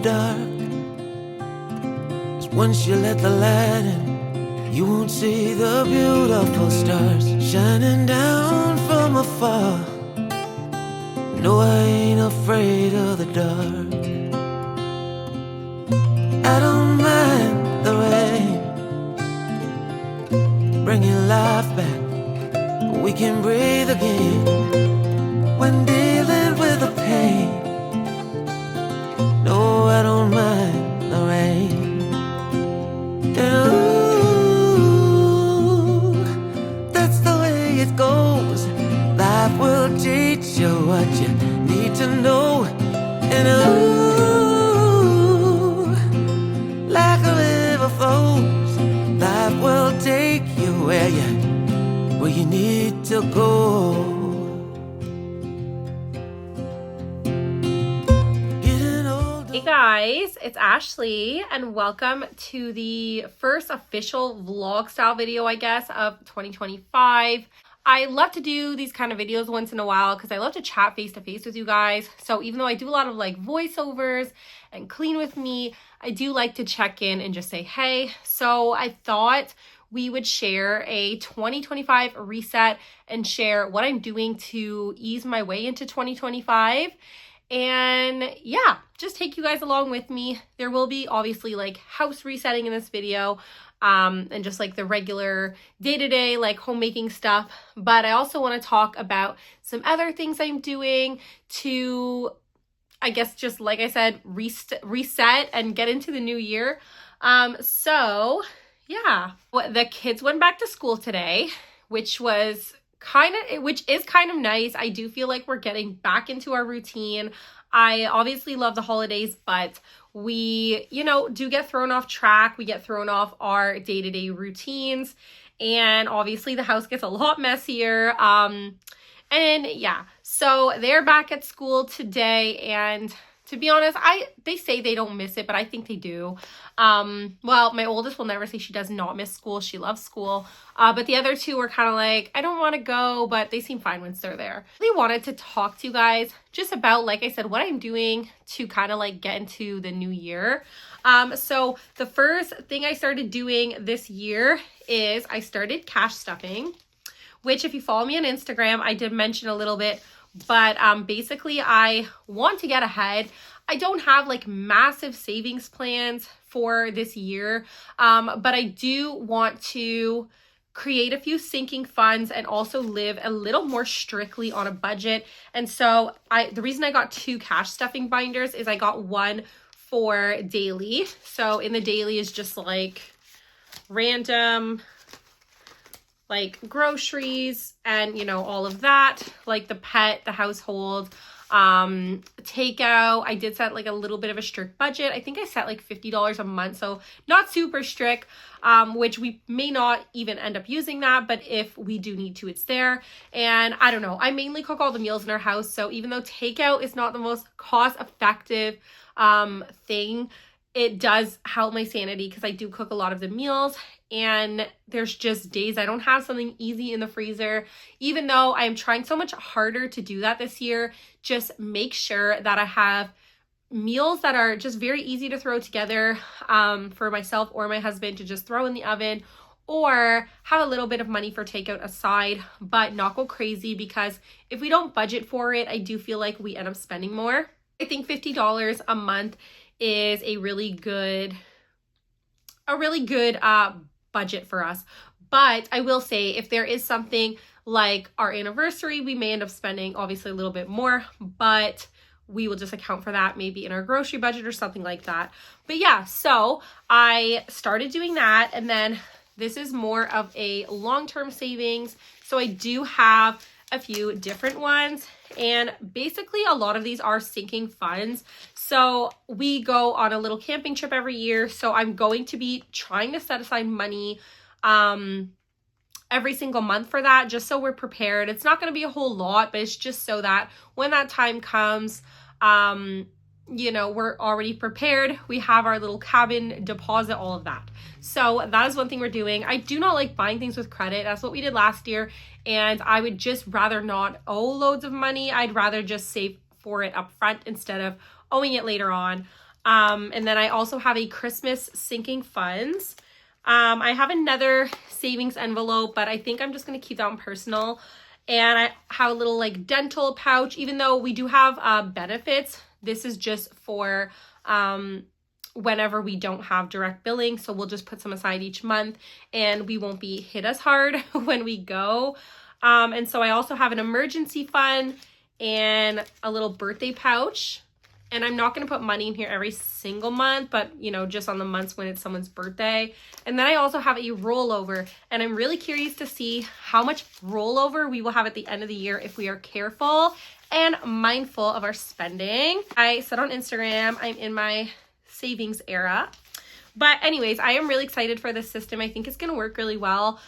dark. 'Cause once you let the light in, you won't see the beautiful stars shining down from afar. No, I ain't afraid of the dark. I don't mind the rain, bringing life back. We can breathe again when dealing with the pain. No, I don't mind the rain. And ooh, that's the way it goes. Life will teach you what you need to know. And ooh, like a river flows, life will take you where you need to go. Hey guys, it's Ashley and welcome to the first official vlog style video, I guess, of 2025. I love to do these kind of videos once in a while because I love to chat face to face with you guys. So even though I do a lot of like voiceovers and clean with me, I do like to check in and just say hey. So I thought we would share a 2025 reset and share what I'm doing to ease my way into 2025. And yeah, just take you guys along with me. There will be obviously like house resetting in this video, and just like the regular day-to-day like homemaking stuff. But I also want to talk about some other things I'm doing to, I guess, just like I said, reset and get into the new year. So yeah, the kids went back to school today, which is kind of nice. I do feel like we're getting back into our routine. I obviously love the holidays, but we, do get thrown off track. We get thrown off our day-to-day routines, and obviously the house gets a lot messier. And yeah, so they're back at school today, and to be honest, they say they don't miss it, but I think they do. Well, my oldest will never say she does not miss school. She loves school. But the other two were kind of like, I don't want to go, but they seem fine once they're there. I really wanted to talk to you guys just about, like I said, what I'm doing to kind of like get into the new year. So the first thing I started doing this year is I started cash stuffing, which if you follow me on Instagram, I did mention a little bit. But basically, I want to get ahead. I don't have like massive savings plans for this year, but I do want to create a few sinking funds and also live a little more strictly on a budget. And so the reason I got two cash stuffing binders is I got one for daily. So in the daily is just like random like groceries and all of that, like the pet, the household, takeout. I did set like a little bit of a strict budget. I think I set like $50 a month, so not super strict, which we may not even end up using that, but if we do need to, it's there. And I don't know, I mainly cook all the meals in our house, so even though takeout is not the most cost effective thing, it does help my sanity because I do cook a lot of the meals, and there's just days I don't have something easy in the freezer. Even though I'm trying so much harder to do that this year, just make sure that I have meals that are just very easy to throw together for myself or my husband to just throw in the oven, or have a little bit of money for takeout aside, but not go crazy, because if we don't budget for it, I do feel like we end up spending more. I think $50 a month is a really good budget for us. But I will say, if there is something like our anniversary, we may end up spending obviously a little bit more, but we will just account for that maybe in our grocery budget or something like that. But yeah, so I started doing that, and then this is more of a long-term savings. So I do have a few different ones, and basically a lot of these are sinking funds. So we go on a little camping trip every year, so I'm going to be trying to set aside money every single month for that, just so we're prepared. It's not going to be a whole lot, but it's just so that when that time comes, we're already prepared. We have our little cabin deposit, all of that. So that is one thing we're doing. I do not like buying things with credit. That's what we did last year. And I would just rather not owe loads of money. I'd rather just save for it up front instead of owing it later on. And then I also have a Christmas sinking funds. I have another savings envelope, but I think I'm just going to keep that one personal. And I have a little like dental pouch, even though we do have benefits. This is just for whenever we don't have direct billing. So we'll just put some aside each month and we won't be hit as hard when we go. And so I also have an emergency fund and a little birthday pouch. And I'm not going to put money in here every single month, but, you know, just on the months when it's someone's birthday. And then I also have a rollover, and I'm really curious to see how much rollover we will have at the end of the year if we are careful and mindful of our spending. I said on Instagram, I'm in my savings era. But anyways, I am really excited for this system. I think it's going to work really well.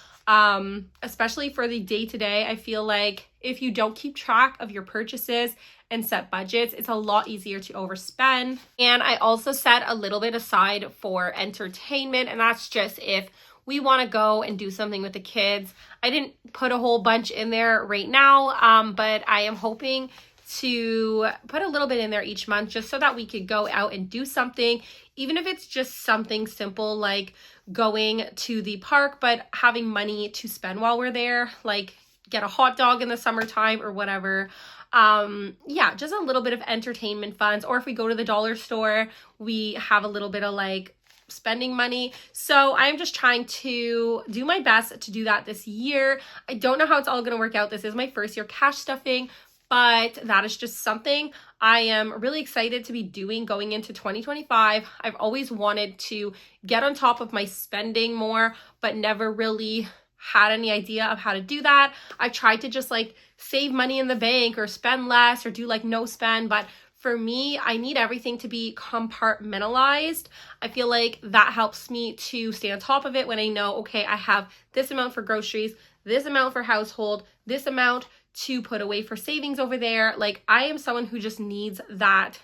Especially for the day-to-day. I feel like if you don't keep track of your purchases and set budgets, it's a lot easier to overspend. And I also set a little bit aside for entertainment, and that's just if we want to go and do something with the kids. I didn't put a whole bunch in there right now, but I am hoping to put a little bit in there each month just so that we could go out and do something, even if it's just something simple like going to the park, but having money to spend while we're there, like get a hot dog in the summertime or whatever. Yeah, just a little bit of entertainment funds. Or if we go to the dollar store, we have a little bit of like spending money. So I'm just trying to do my best to do that this year. I don't know how it's all going to work out. This is my first year cash stuffing, but that is just something I am really excited to be doing going into 2025. I've always wanted to get on top of my spending more, but never really had any idea of how to do that. I've tried to just like save money in the bank or spend less or do like no spend, but for me, I need everything to be compartmentalized. I feel like that helps me to stay on top of it when I know, okay, I have this amount for groceries, this amount for household, this amount to put away for savings over there. Like I am someone who just needs that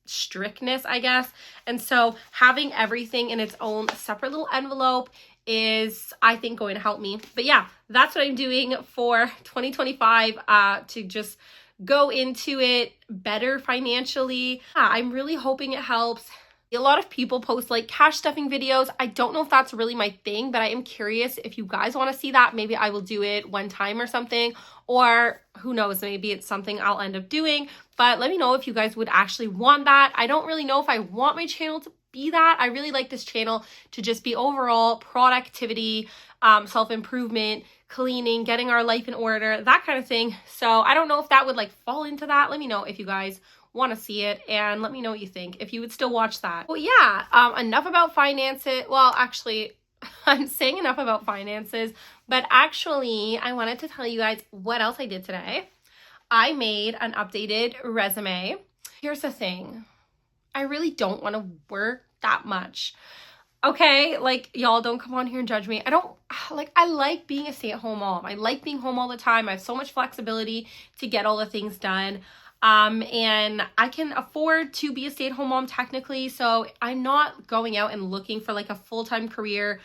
strictness, I guess. And so having everything in its own separate little envelope is, I think, going to help me. But yeah, that's what I'm doing for 2025 to just go into it better financially. Yeah, I'm really hoping it helps. A lot of people post like cash stuffing videos. I don't know if that's really my thing, but I am curious if you guys want to see that. Maybe I will do it one time or something, or who knows, maybe it's something I'll end up doing. But let me know if you guys would actually want that. I don't really know if I want my channel to be that. I really like this channel to just be overall productivity, self-improvement, cleaning, getting our life in order, that kind of thing. So I don't know if that would like fall into that. Let me know if you guys want to see it, and let me know what you think, if you would still watch that. Well, yeah, enough about finances. Well, actually, I'm saying enough about finances, but actually, I wanted to tell you guys what else I did today. I made an updated resume. Here's the thing. I really don't want to work that much. Okay, like y'all don't come on here and judge me. I like being a stay-at-home mom. I like being home all the time. I have so much flexibility to get all the things done. And I can afford to be a stay-at-home mom technically, so I'm not going out and looking for like a full-time career,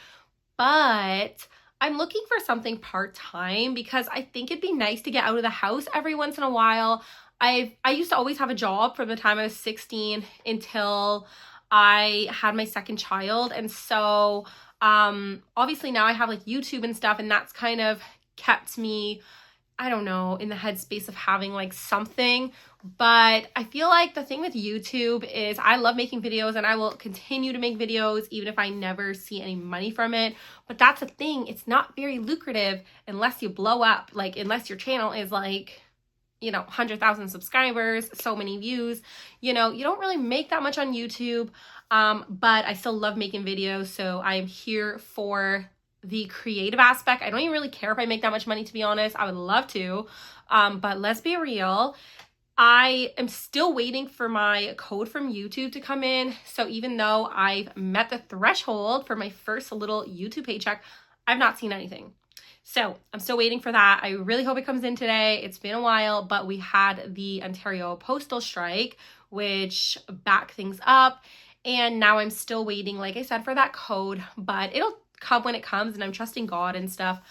but I'm looking for something part-time because I think it'd be nice to get out of the house every once in a while. I used to always have a job from the time I was 16 until I had my second child, and so obviously now I have like YouTube and stuff, and that's kind of kept me, I don't know, in the headspace of having like something. But I feel like the thing with YouTube is I love making videos and I will continue to make videos even if I never see any money from it. But that's the thing, it's not very lucrative unless you blow up, like unless your channel is like, you know, 100,000 subscribers, so many views, you know, you don't really make that much on YouTube. But I still love making videos, so I'm here for the creative aspect. I don't even really care if I make that much money, to be honest. I would love to, but let's be real. I am still waiting for my code from YouTube to come in. So even though I've met the threshold for my first little YouTube paycheck, I've not seen anything. So I'm still waiting for that. I really hope it comes in today. It's been a while, but we had the Ontario postal strike, which backed things up. And now I'm still waiting, like I said, for that code, but it'll come when it comes, and I'm trusting God and stuff.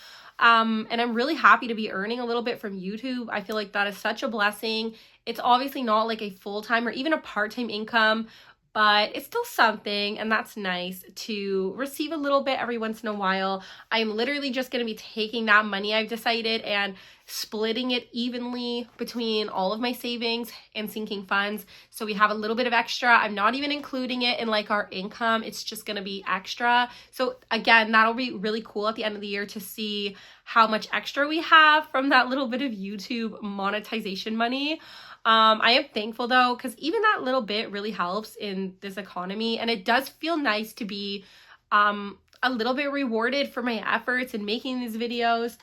And I'm really happy to be earning a little bit from YouTube. I feel like that is such a blessing. It's obviously not like a full-time or even a part-time income, but it's still something, and that's nice to receive a little bit every once in a while. I'm literally just going to be taking that money I've decided and splitting it evenly between all of my savings and sinking funds, so we have a little bit of extra. I'm not even including it in like our income. It's just going to be extra. So again, that'll be really cool at the end of the year to see how much extra we have from that little bit of YouTube monetization money. I am thankful though, because even that little bit really helps in this economy, and it does feel nice to be a little bit rewarded for my efforts in making these videos.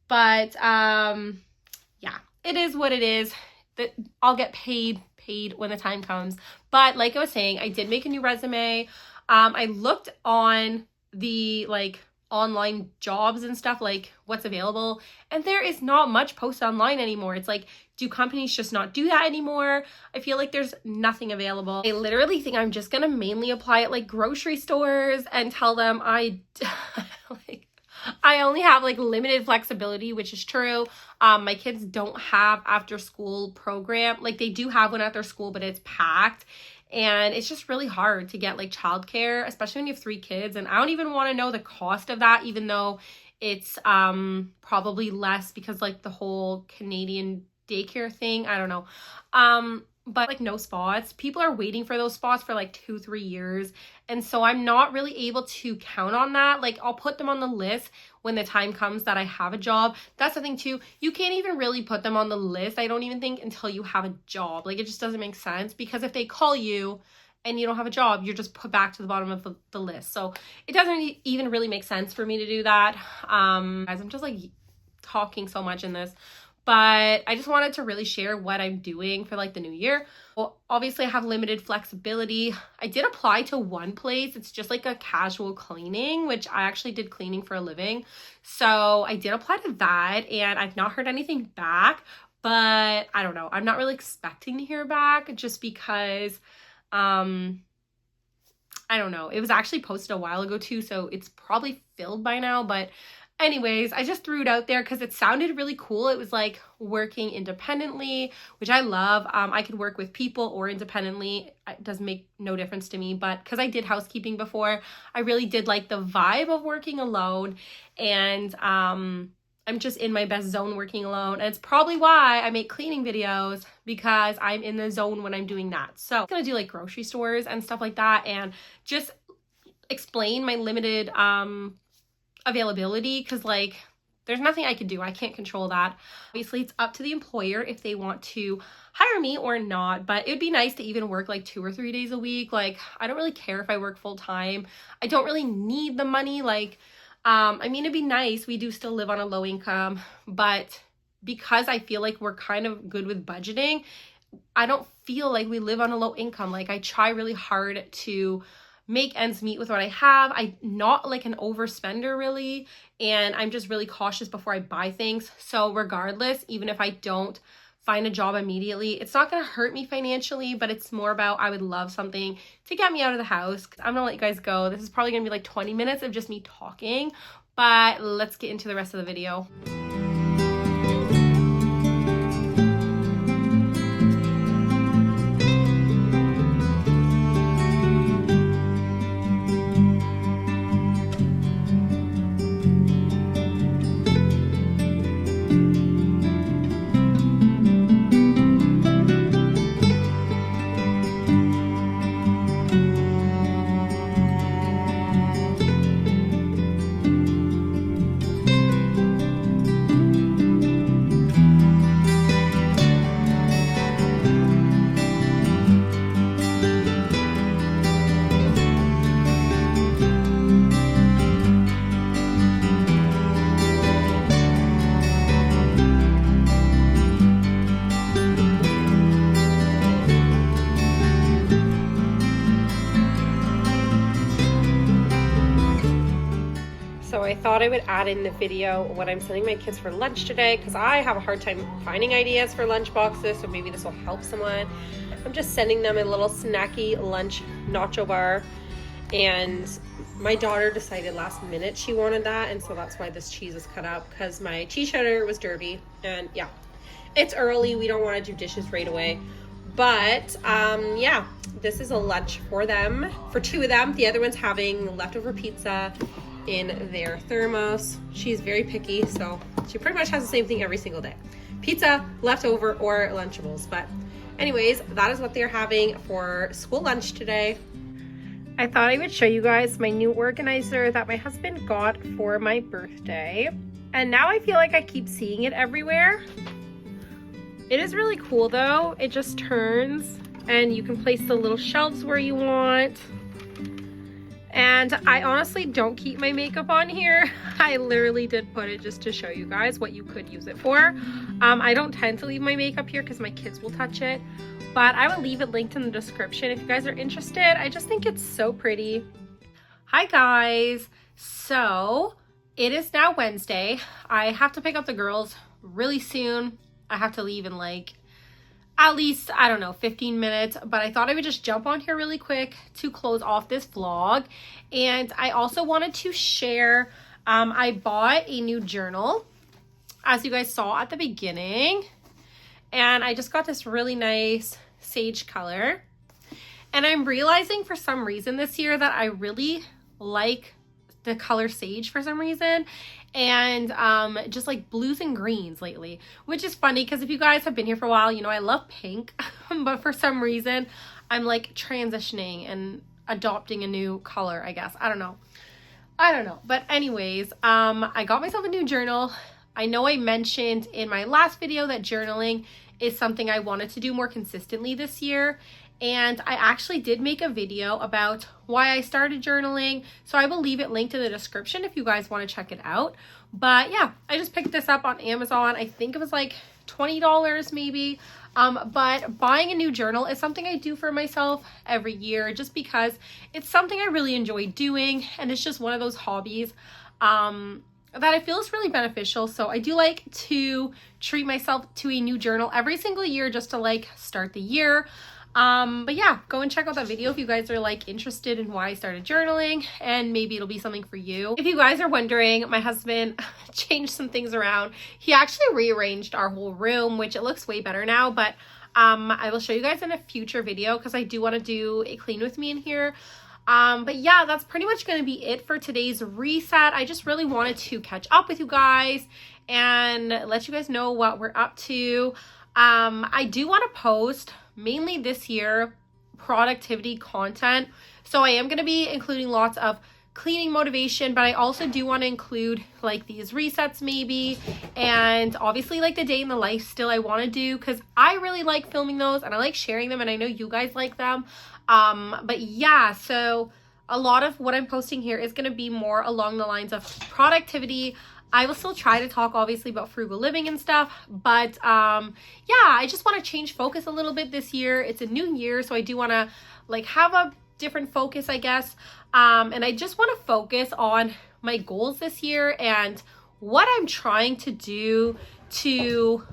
But yeah, it is what it is. That I'll get paid when the time comes. But like I was saying, I did make a new resume. I looked on the like online jobs and stuff, like what's available, and there is not much posted online anymore. It's like, do companies just not do that anymore? I feel like there's nothing available. I literally think I'm just gonna mainly apply at like grocery stores and tell them I only have like limited flexibility, which is true. My kids don't have after school program. Like they do have one at their school, but it's packed. And it's just really hard to get like childcare, especially when you have 3 kids. And I don't even want to know the cost of that, even though it's probably less because like the whole Canadian daycare thing. I don't know. But like no spots. People are waiting for those spots for like 2-3 years. And so I'm not really able to count on that. Like I'll put them on the list when the time comes that I have a job. That's the thing too. You can't even really put them on the list, I don't even think, until you have a job. Like it just doesn't make sense, because if they call you and you don't have a job, you're just put back to the bottom of the list. So it doesn't even really make sense for me to do that. Guys, I'm just like talking so much in this. But I just wanted to really share what I'm doing for like the new year. Well, obviously I have limited flexibility. I did apply to one place. It's just like a casual cleaning, which I actually did cleaning for a living. So I did apply to that, and I've not heard anything back, but I don't know. I'm not really expecting to hear back, just because, I don't know. It was actually posted a while ago too, so it's probably filled by now, but anyways, I just threw it out there because it sounded really cool. It was like working independently, which I love. I could work with people or independently. It does make no difference to me, but because I did housekeeping before, I really did like the vibe of working alone, and I'm just in my best zone working alone. And it's probably why I make cleaning videos, because I'm in the zone when I'm doing that. So I'm gonna do like grocery stores and stuff like that, and just explain my limited availability, because like there's nothing I can do. I can't control that. Obviously it's up to the employer if they want to hire me or not, but it would be nice to even work like 2 or 3 days a week. Like I don't really care if I work full time. I don't really need the money. Like I mean, it'd be nice. We do still live on a low income, but because I feel like we're kind of good with budgeting, I don't feel like we live on a low income. Like I try really hard to make ends meet with what I have. I'm not like an overspender really, and I'm just really cautious before I buy things. So regardless, even if I don't find a job immediately, it's not going to hurt me financially, but it's more about I would love something to get me out of the house. I'm gonna let you guys go. This is probably gonna be like 20 minutes of just me talking, but let's get into the rest of the video. So I thought I would add in the video what I'm sending my kids for lunch today, because I have a hard time finding ideas for lunch boxes, so maybe this will help someone. I'm just sending them a little snacky lunch nacho bar, and my daughter decided last minute she wanted that, and so that's why this cheese is cut up, because my cheese cheddar was dirty. And yeah, it's early, we don't want to do dishes right away, But yeah, this is a lunch for them, for two of them. The other one's having leftover pizza in their thermos. She's very picky, so she pretty much has the same thing every single day. Pizza, leftover, or Lunchables. But anyways, that is what they're having for school lunch today. I thought I would show you guys my new organizer that my husband got for my birthday. And now I feel like I keep seeing it everywhere. It is really cool though. It just turns and you can place the little shelves where you want. And I honestly don't keep my makeup on here. I literally did put it just to show you guys what you could use it for. I don't tend to leave my makeup here because my kids will touch it, but I will leave it linked in the description if you guys are interested. I just think it's so pretty. Hi guys. So it is now Wednesday. I have to pick up the girls really soon. I have to leave in like at least, I don't know, 15 minutes, but I thought I would just jump on here really quick to close off this vlog. And I also wanted to share, I bought a new journal, as you guys saw at the beginning, and I just got this really nice sage color. And I'm realizing for some reason this year that I really like the color sage for some reason, and just like blues and greens lately, which is funny because if you guys have been here for a while, you know I love pink, but for some reason I'm like transitioning and adopting a new color, I guess. I don't know, but anyways, I got myself a new journal. I know I mentioned in my last video that journaling is something I wanted to do more consistently this year. And I actually did make a video about why I started journaling. So I will leave it linked in the description if you guys want to check it out. But yeah, I just picked this up on Amazon. I think it was like $20 maybe. But buying a new journal is something I do for myself every year just because it's something I really enjoy doing. And it's just one of those hobbies that I feel is really beneficial. So I do like to treat myself to a new journal every single year just to like start the year. But yeah, go and check out that video if you guys are like interested in why I started journaling, and maybe it'll be something for you. If you guys are wondering, my husband changed some things around. He actually rearranged our whole room, which it looks way better now, but I will show you guys in a future video because I do want to do a clean with me in here. But yeah, that's pretty much going to be it for today's reset. I just really wanted to catch up with you guys and let you guys know what we're up to. I do want to post mainly this year productivity content, so I am going to be including lots of cleaning motivation, but I also do want to include like these resets maybe, and obviously like the day in the life still I want to do because I really like filming those and I like sharing them and I know you guys like them. But yeah, so a lot of what I'm posting here is going to be more along the lines of productivity. I will still try to talk obviously about frugal living and stuff, but yeah, I just want to change focus a little bit this year. It's a new year, so I do want to like have a different focus, I guess. And I just want to focus on my goals this year and what I'm trying to do to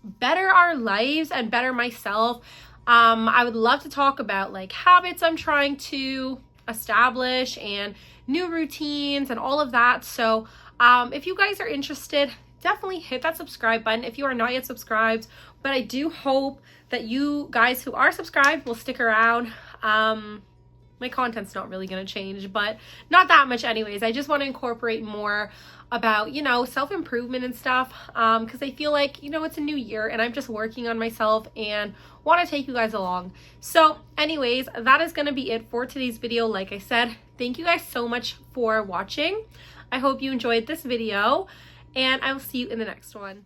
better our lives and better myself. I would love to talk about like habits I'm trying to establish and new routines and all of that. So if you guys are interested, definitely hit that subscribe button if you are not yet subscribed. But I do hope that you guys who are subscribed will stick around. My content's not really going to change, but not that much anyways. I just want to incorporate more about, you know, self-improvement and stuff, because I feel like, you know, it's a new year and I'm just working on myself and want to take you guys along. So anyways, that is going to be it for today's video. Like I said, thank you guys so much for watching. I hope you enjoyed this video and I will see you in the next one.